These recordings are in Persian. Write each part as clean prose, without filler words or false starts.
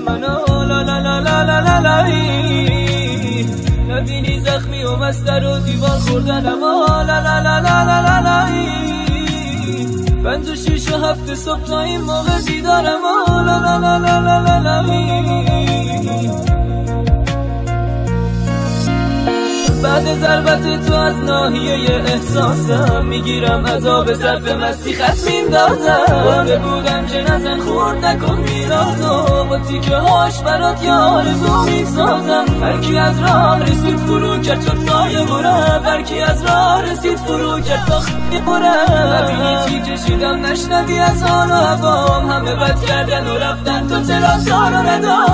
منو لا لا لا لا لا لا لا نبینی زخمی و مستر و دیوار خوردنم لا لا لا لا لا لا لا 5 و 6 و 7 صبح تا این موقع بیدارم لا لا لا لا لا لا لا بعد ضربت تو از ناحیه احساسم میگیرم عذاب صرف مستی خط میندازم برده بودم که نزن خورد نکن میرادو با تیکه هاش برات یه آرزو میسازم هرکی از راه رسید فرو کرد شد سایه برم هرکی از راه رسید فرو کرد تا خیلی برم نبینی چی کشیدم نشنوی از آن و هوام همه بد کردن و رفتن تو چرا کار و ندام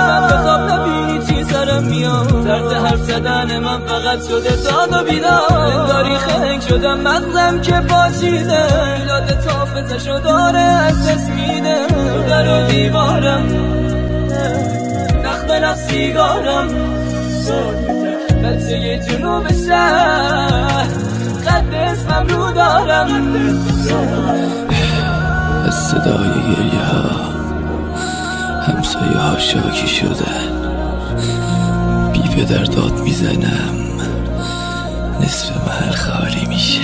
من بخواب نبینی چی سرم میاد طرز حرف زدن من فقط شده داد و بیدار داری خنگ شدم مغزم که پاچیده میلاد تافزشو داره از دست میده در و دیوارم نخ به نخ سیگارم بچه یه جنوب شهر قد اسمم رو دارم از صدای گریه ها همسایه ها شاکی شدن بی پدر داد میزنم نصف محل خالی میشه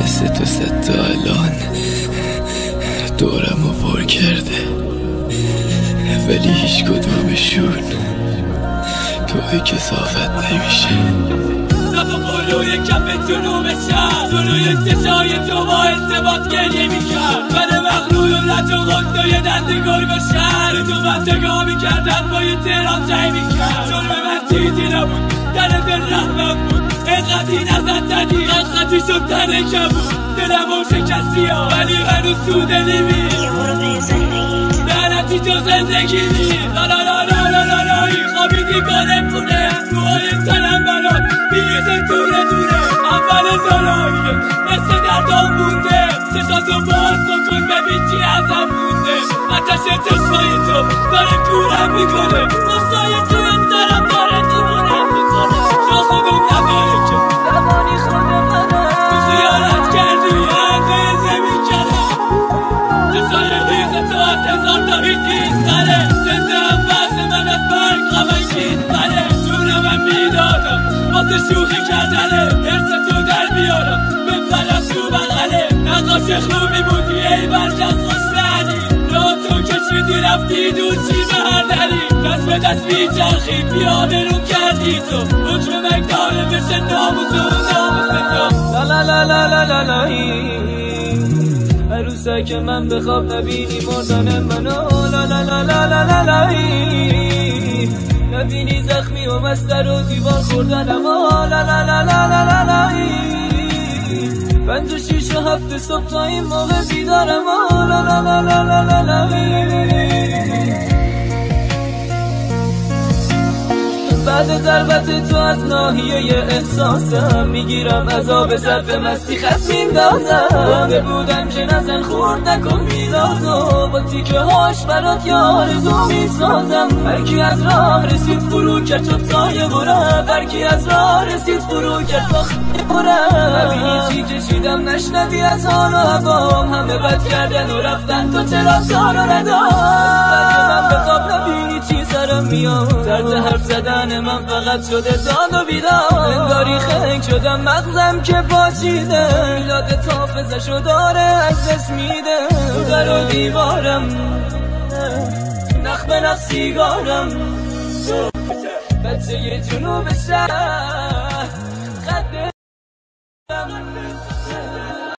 مثل تو 100 تا الان دورمو پر کرده ولی هیچ کدومشون توی کثافت نمیشه تو قلوی کف جنوب شهر جلوی چشای تو با ارتباط گریه میکرد من مغلول و رج و غدای دست گرگ و شهر تو بندگاه میکردن با یه تهران جای میکرد جرم من چیزی نبود در دل رحمم بود اینقدر این ازت زدی قطعتی شد تنه کبود دلم و شکستی ها ولی هنوز سوده نمید لعنتی تو زندگی نی لا لا لا لا لا لا لا خوابیدی گانه پونه توهای تنم برات بیشه دونه دونه اول نالاییه مثل دردام مونده چشاتو باز بکن ببین چی ازم مونده آتش چشمای تو داره کورم میکنه مستای توی سرم داره دیوونم میکنه شاخدم نداره که زبانی خود منم تو خیالت کردی هرگاه نمیکردم چشای هیز تو از 1000 تا هیز سره زنده هم بحث من از برگ غمش هیز سره جونم هم میدادم واسه شوخی کردنه حرس تو در بیارم بپرم تو بغله نقاش خوبی بودی ای برجست خوشلعنی راه تو کشیدی رفتی دور چی به هر دری دست به دست میچرخی پیاده رو کردی تو حکم مکداره بشه ناموز و ناموز تو لا لا لا لا لا لا عروسه که من بخواب نبینی مردن منو لا لا لا لا لا لا لا نبینی زخمی و مستر و دیوار خوردنم لا لا لا لا لا لا لا 5 و 6 و 7 صبح تا این موقع بیدارم لا لا لا لا لا لا لا بعد ضربت تو از ناحیه احساسم میگیرم عذاب صرف مستی خط میندازم برده بودم که نزن خورد نکن میرادو با تیکه هاش برات یه آرزو میسازم هرکی از راه رسید فرو کرد شد سایه برم هرکی از راه رسید فرو کرد تا خیلی برم نبینی چی کشیدم نشنوی از آن و هوام همه بد کردن و رفتن تو چرا کار و ندام من بخواب نبینی چی سرم میاد طرز حرف زدن من فقط شده داد و بیدار انگاری خنگ شدم مغزم که پاچیده میلاد تافزشو داره از دست میده در و دیوارم نخ به نخ سیگارم بچه یه جنوب شهر